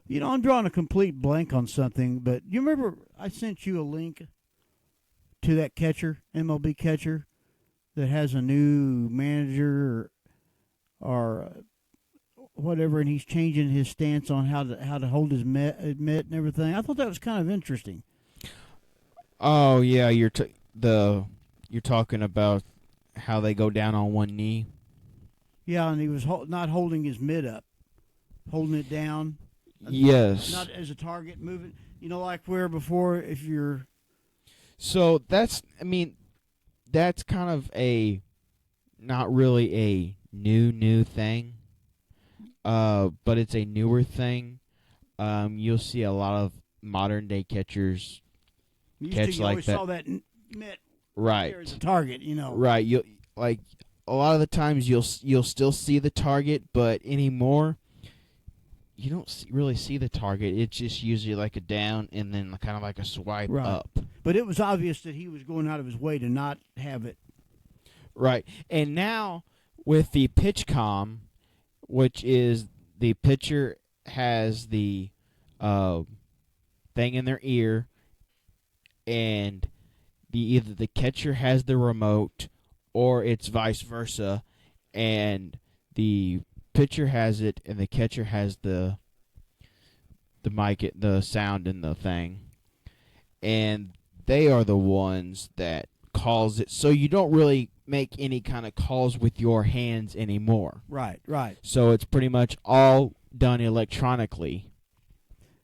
You know, I'm drawing a complete blank on something, but you remember I sent you a link to that catcher, MLB catcher, that has a new manager or whatever, and he's changing his stance on how to hold his mitt and everything. I thought that was kind of interesting. Oh yeah, you're talking about how they go down on one knee. Yeah, and he was not holding his mitt up, holding it down. Yes. Not as a target, moving. You know, like where before, if you're. So that's kind of not really a new thing, but it's a newer thing. You'll see a lot of modern day catchers catch like that. Saw that mitt right as a target, you know. Right. You like a lot of the times you'll still see the target, but anymore you don't really see the target. It's just usually like a down and then kind of like a swipe up. But it was obvious that he was going out of his way to not have it. Right. And now with the pitch comm, which is the pitcher has the thing in their ear, and either the catcher has the remote or it's vice versa, and the pitcher has it and the catcher has the mic, the sound in the thing, and they are the ones that calls it. So you don't really make any kind of calls with your hands anymore. Right. So it's pretty much all done electronically.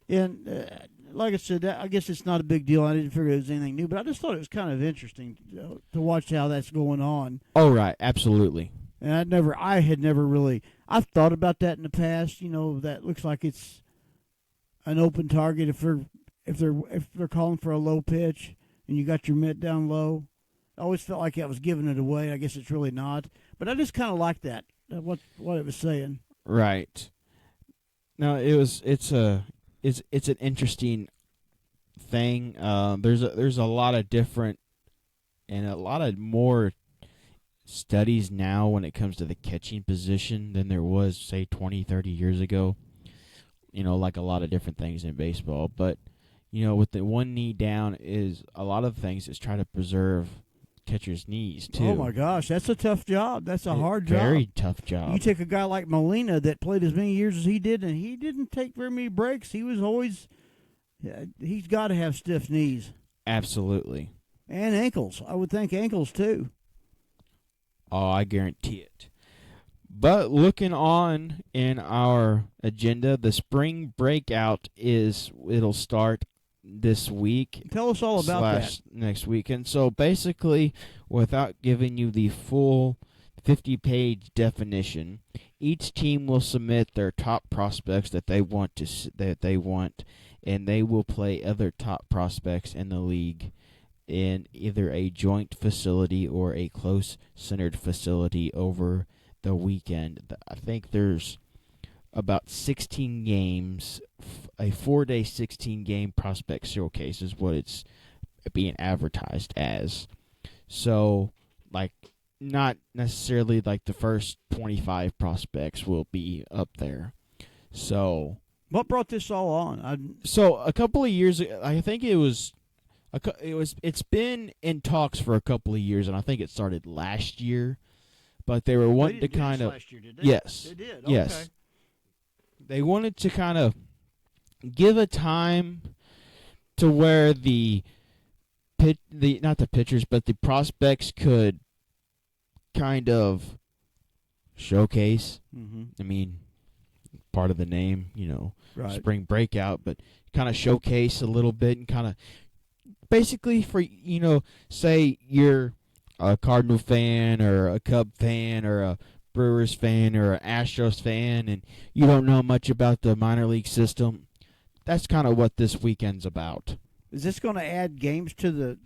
And like I said, I guess it's not a big deal. I didn't figure it was anything new, but I just thought it was kind of interesting to watch how that's going on. Oh, right, absolutely. And I had never really. I've thought about that in the past. You know, that looks like it's an open target if they're calling for a low pitch and you got your mitt down low. I always felt like that was giving it away. I guess it's really not, but I just kind of like that. What it was saying. Right. No, it's an interesting thing. There's a lot of different and a lot of more studies now when it comes to the catching position than there was, say, 20, 30 years ago. You know, like a lot of different things in baseball. But, you know, with the one knee down is a lot of things is try to preserve catcher's knees, too. Oh, my gosh. That's a tough job. That's a hard job. Very tough job. You take a guy like Molina that played as many years as he did, and he didn't take very many breaks. He was always he's got to have stiff knees. Absolutely. And ankles. I would think ankles, too. Oh, I guarantee it. But looking on in our agenda, the spring breakout it'll start this week. Tell us all about that. Next week. And so basically, without giving you the full 50-page definition, each team will submit their top prospects that they want, and they will play other top prospects in the league in either a joint facility or a close-centered facility over the weekend. I think there's about 16 games, a 4-day 16-game prospect showcase is what it's being advertised as. So, like, not necessarily like the first 25 prospects will be up there. So, What brought this all on? So a couple of years, I think it's been in talks for a couple of years, and I think it started last year. But they were wanting to kind of last year, did they? Yes, They did. yes. Okay. They wanted to kind of give a time to where not the pitchers, but the prospects could kind of showcase. Mm-hmm. I mean, part of the name, Right. spring breakout, but kind of showcase a little bit and kind of basically for, say you're a Cardinal fan or a Cub fan or a Brewers fan or an Astros fan and you don't know much about the minor league system. That's kind of what this weekend's about. Is this going to add games to the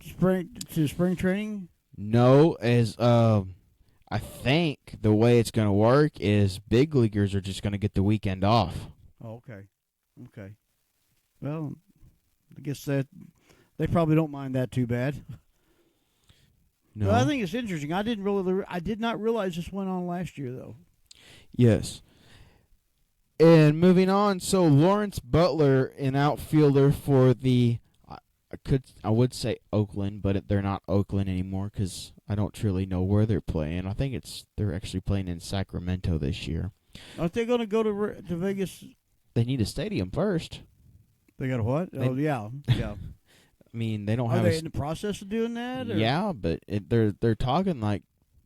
spring training? No, as I think the way it's going to work is big leaguers are just going to get the weekend off. Oh, okay. Well, I guess that they probably don't mind that too bad. No, Well, I think it's interesting. I did not realize this went on last year, though. Yes. And moving on, so Lawrence Butler, an outfielder for the, I would say Oakland, but they're not Oakland anymore because I don't truly know where they're playing. I think they're actually playing in Sacramento this year. Aren't they going to go to Vegas? They need a stadium first. They got a what? Oh, yeah. I mean, they don't Are have. they in the process of doing that? Or? Yeah, but they're talking like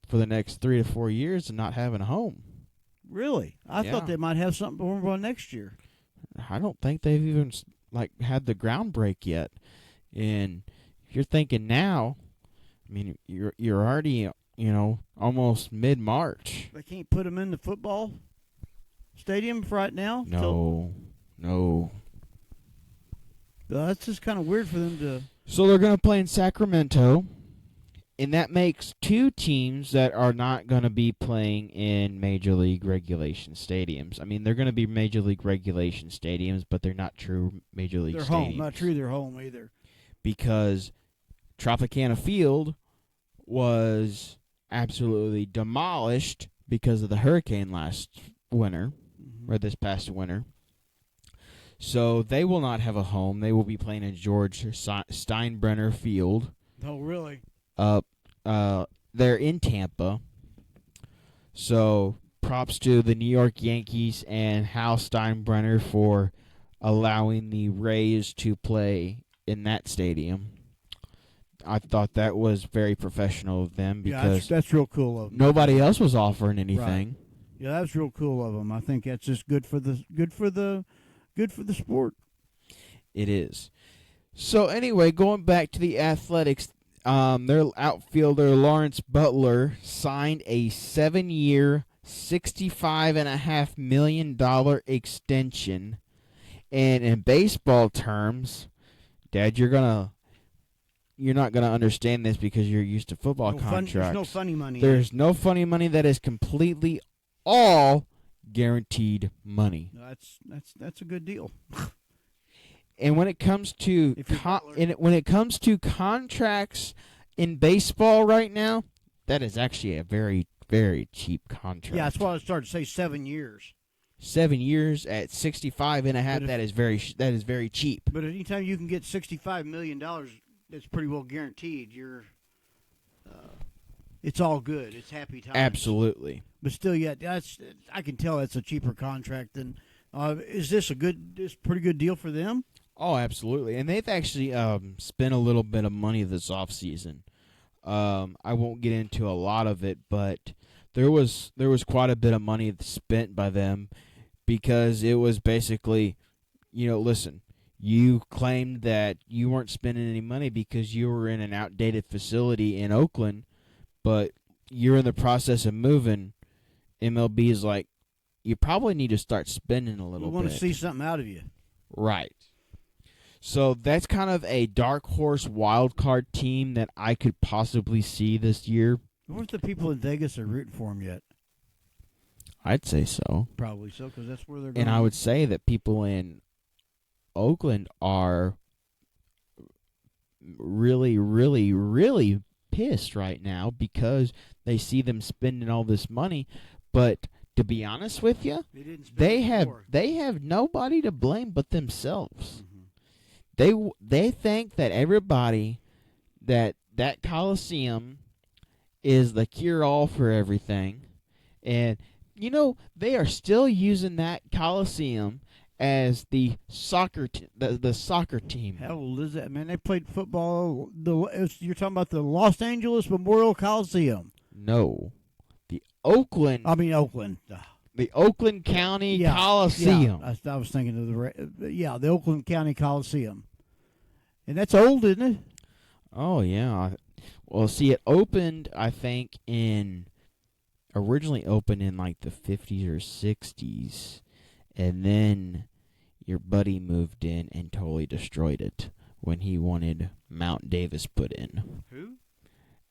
for the next 3 to 4 years and not having a home. Really? I thought they might have something going on next year. I don't think they've even had the ground break yet. And if you're thinking now, I mean, you're already almost mid-March. They can't put them in the football stadium right now. No. That's just kind of weird for them to. So they're going to play in Sacramento, and that makes 2 teams that are not going to be playing in Major League regulation stadiums. I mean, they're going to be Major League regulation stadiums, but they're not true Major League stadiums. They're home. Not true. They're home either. Because Tropicana Field was absolutely demolished because of the hurricane last winter, or this past winter. So they will not have a home. They will be playing in George Steinbrenner Field. Oh, really? They're in Tampa. So props to the New York Yankees and Hal Steinbrenner for allowing the Rays to play in that stadium. I thought that was very professional of them because that's real cool of them. Nobody else was offering anything. Right. Yeah, that's real cool of them. I think that's just good for the sport. It is. So anyway, going back to the Athletics, their outfielder Lawrence Butler signed a 7-year, $65.5 million extension. And in baseball terms, Dad, you're not gonna understand this because you're used to football contracts. There's no funny money. There's no funny money. That is completely all guaranteed money. That's a good deal. And when it comes to contracts in baseball right now, that is actually a very, very cheap contract. Yeah, that's why I started to say 7 years. 7 years at $65.5. That is very cheap. But anytime you can get $65 million, that's pretty well guaranteed. It's all good. It's happy times. Absolutely. But still, yeah, I can tell that's a cheaper contract than. Is this pretty good deal for them? Oh, absolutely. And they've actually spent a little bit of money this offseason. I won't get into a lot of it, but there was quite a bit of money spent by them because it was basically, listen, you claimed that you weren't spending any money because you were in an outdated facility in Oakland, but you're in the process of moving. MLB is like, you probably need to start spending a little bit. We want to see something out of you. Right. So that's kind of a dark horse wild card team that I could possibly see this year. I wonder if the people in Vegas are rooting for them yet. I'd say so. Probably so, because that's where they're going. And I would say that people in Oakland are really, really, really pissed right now because they see them spending all this money. But to be honest with you, they have nobody to blame but themselves. Mm-hmm. They think that everybody that Coliseum is the cure-all for everything, and they are still using that Coliseum as the soccer the soccer team. How old is that, man? They played football. You're talking about the Los Angeles Memorial Coliseum. No, the Oakland. Oakland. The Oakland County Coliseum. Yeah, I was thinking of the Oakland County Coliseum, and that's old, isn't it? Oh yeah. Well, see, it opened, I think, originally opened in like the 50s or 60s, and then your buddy moved in and totally destroyed it when he wanted Mount Davis put in. Who?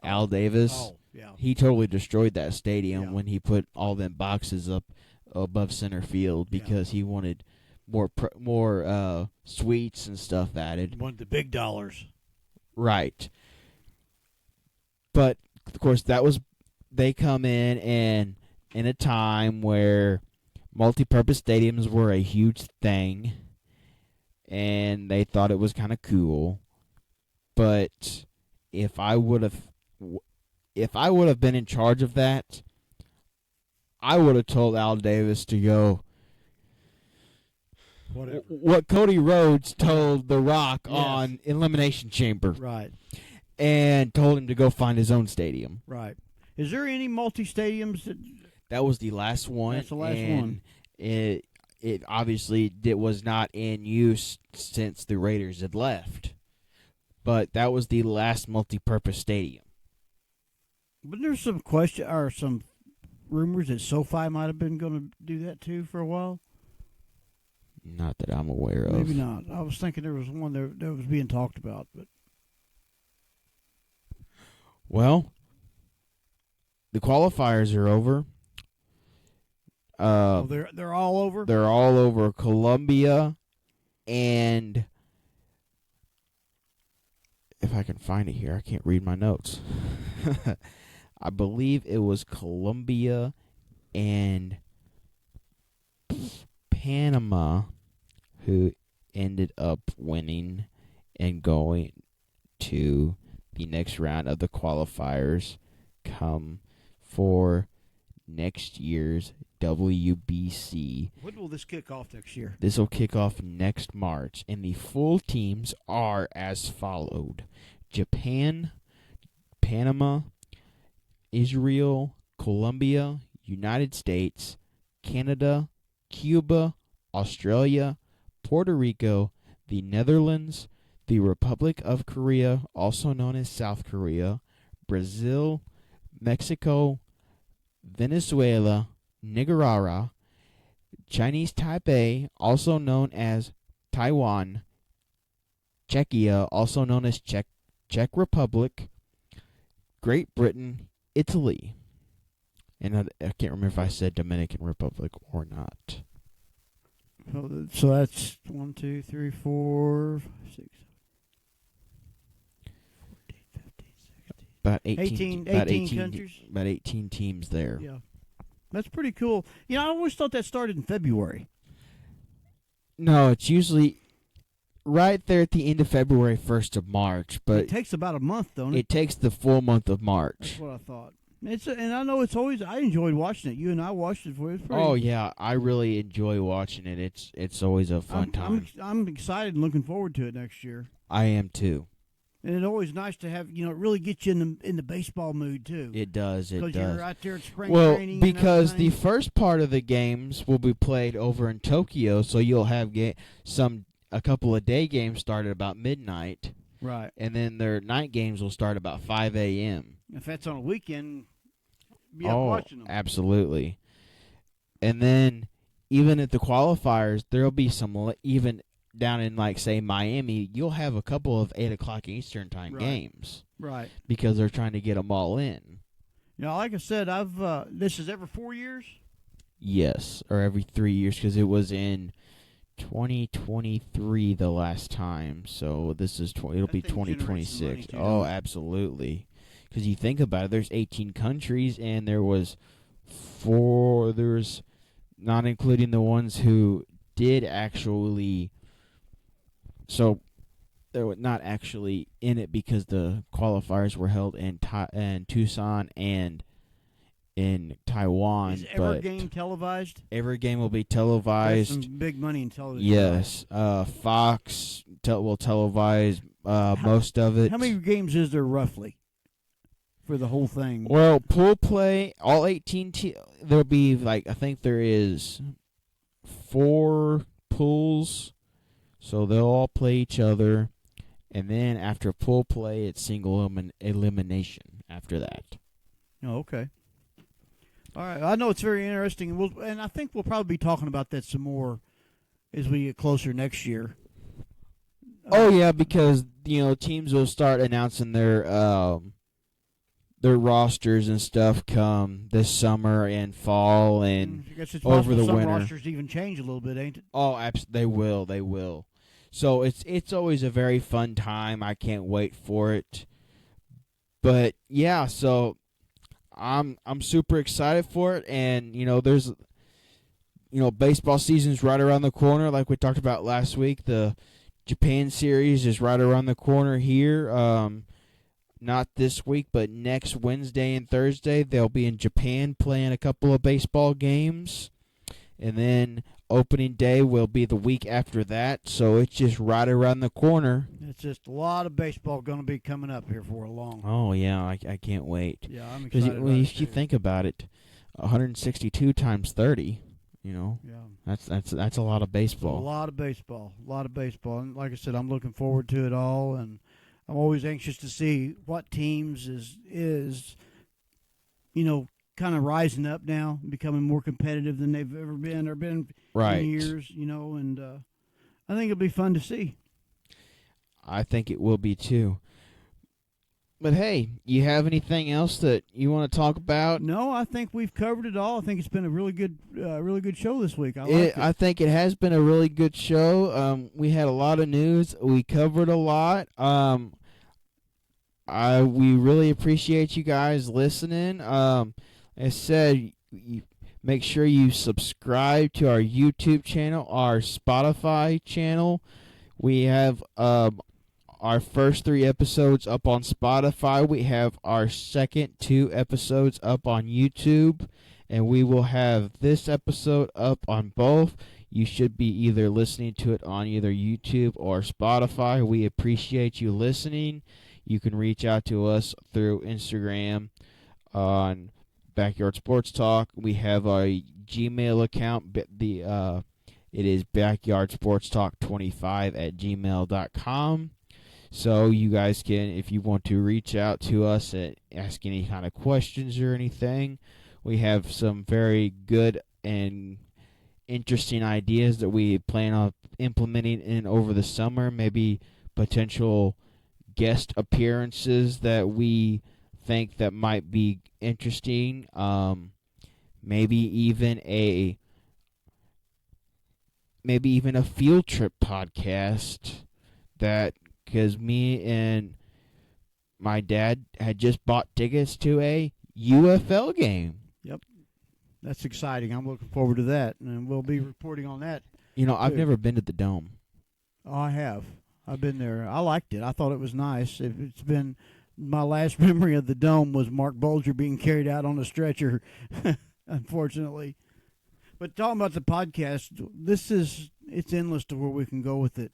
Al Davis. Oh, yeah. He totally destroyed that stadium when he put all them boxes up above center field because he wanted more suites and stuff added. He wanted the big dollars. Right. But of course they come in a time where multi-purpose stadiums were a huge thing, and they thought it was kind of cool. But if I would have been in charge of that, I would have told Al Davis to go. Whatever. What Cody Rhodes told The Rock on Elimination Chamber. Right. And told him to go find his own stadium. Right. Is there any multi-stadiums? That was the last one. That's the last one. It obviously was not in use since the Raiders had left. But that was the last multi-purpose stadium. But there's some question or some rumors that SoFi might have been going to do that too for a while. Not that I'm aware of. Maybe not. I was thinking there was one that was being talked about, but well, the qualifiers are over. They're all over. They're all over Colombia, and if I can find it here, I can't read my notes. I believe it was Colombia and Panama who ended up winning and going to the next round of the qualifiers come for next year's WBC. When will this kick off next year? This will kick off next March, and the full teams are as followed: Japan, Panama, Israel, Colombia, United States, Canada, Cuba, Australia, Puerto Rico, the Netherlands, the Republic of Korea, also known as South Korea, Brazil, Mexico, Venezuela, Nicaragua, Chinese Taipei, also known as Taiwan, Czechia, also known as Czech Republic, Great Britain, Italy. And I can't remember if I said Dominican Republic or not. So that's 1, 2, 3, 4, 5, 6, 7, 18 countries. About 18 teams there. Yeah. That's pretty cool. I always thought that started in February. No, it's usually right there at the end of February, 1st of March. But it takes about a month, don't it? It takes the full month of March. That's what I thought. And I know it's always. I enjoyed watching it. You and I watched it for you. Oh yeah, I really enjoy watching it. It's always a fun time. I'm excited and looking forward to it next year. I am too. And it's always nice to have, it really gets you in the baseball mood too. It does. It does. Because you're out there at spring training. Well, because the first part of the games will be played over in Tokyo, so you'll have a couple of day games start at about midnight. Right. And then their night games will start about 5 a.m. If that's on a weekend, be out watching them. Absolutely. And then even at the qualifiers, there'll be some, even down in, like, say, Miami, you'll have a couple of 8 o'clock Eastern time games. Right. Because they're trying to get them all in. Like I said, this is every 4 years? Yes, or every 3 years, because it was in 2023 the last time, so this is it'll be 2026. Oh, absolutely. Because you think about it, there's 18 countries, and there was there's not including the ones who did actually. So they were not actually in it because the qualifiers were held in Tucson and in Taiwan. Is every game televised? Every game will be televised. That's some big money in television. Yes, Fox will televise most of it. How many games is there roughly for the whole thing? Well, pool play, all 18 there'll be I think there is 4 pools, so they'll all play each other, and then after pool play, it's single elimination after that. Oh, okay. All right, I know it's very interesting, and I think we'll probably be talking about that some more as we get closer next year. Oh yeah, because teams will start announcing their rosters and stuff come this summer and fall and I guess it's over the some winter. Rosters even change a little bit, ain't it? Oh, they will. They will. So it's always a very fun time. I can't wait for it. But yeah, so I'm super excited for it, and there's baseball season's right around the corner, like we talked about last week. The Japan series is right around the corner here. Not this week, but next Wednesday and Thursday they'll be in Japan playing a couple of baseball games, and then opening day will be the week after that. So it's just right around the corner. It's just a lot of baseball going to be coming up here for a long. Oh yeah, I can't wait. Yeah, I'm excited. Because if you think about it, 162 times 30. Yeah, that's a lot of baseball. A lot of baseball, and like I said, I'm looking forward to it all, and I'm always anxious to see what teams is kind of rising up now, becoming more competitive than they've ever been or been in years, and I think it'll be fun to see. I think it will be too. But hey, you have anything else that you want to talk about? No, I think we've covered it all. I think it's been a really good show this week. I think it has been a really good show. We had a lot of news. We covered a lot. We really appreciate you guys listening. As I said, make sure you subscribe to our YouTube channel, our Spotify channel. We have our first 3 episodes up on Spotify. We have our second 2 episodes up on YouTube, and we will have this episode up on both. You should be either listening to it on either YouTube or Spotify. We appreciate you listening. You can reach out to us through Instagram on Backyard Sports Talk. We have our Gmail account. It is backyardsportstalk25@gmail.com. So you guys can, if you want to reach out to us and ask any kind of questions or anything, we have some very good and interesting ideas that we plan on implementing in over the summer. Maybe potential guest appearances that we think that might be interesting. Maybe even a field trip podcast that. Because me and my dad had just bought tickets to a UFL game. Yep. That's exciting. I'm looking forward to that, and we'll be reporting on that. I've never been to the Dome. Oh, I have. I've been there. I liked it. I thought it was nice. It's been my last memory of the Dome was Mark Bulger being carried out on a stretcher, unfortunately. But talking about the podcast, it's endless to where we can go with it.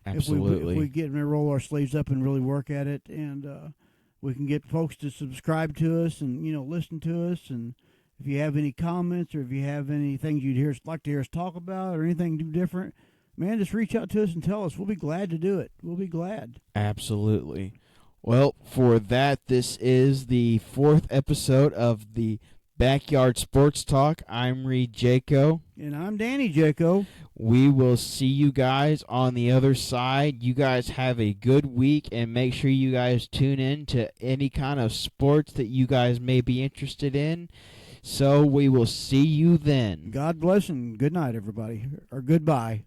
Absolutely. If we get and roll our sleeves up and really work at it, and we can get folks to subscribe to us and listen to us, and if you have any comments or if you have any things like to hear us talk about or anything different, man, just reach out to us and tell us. We'll be glad to do it. We'll be glad. Absolutely. Well, for that, this is the 4th episode of the Backyard Sports Talk. I'm Reid Jaco. And I'm Danny Jaco. We will see you guys on the other side. You guys have a good week, and make sure you guys tune in to any kind of sports that you guys may be interested in. So we will see you then. God bless and good night, everybody. Or goodbye.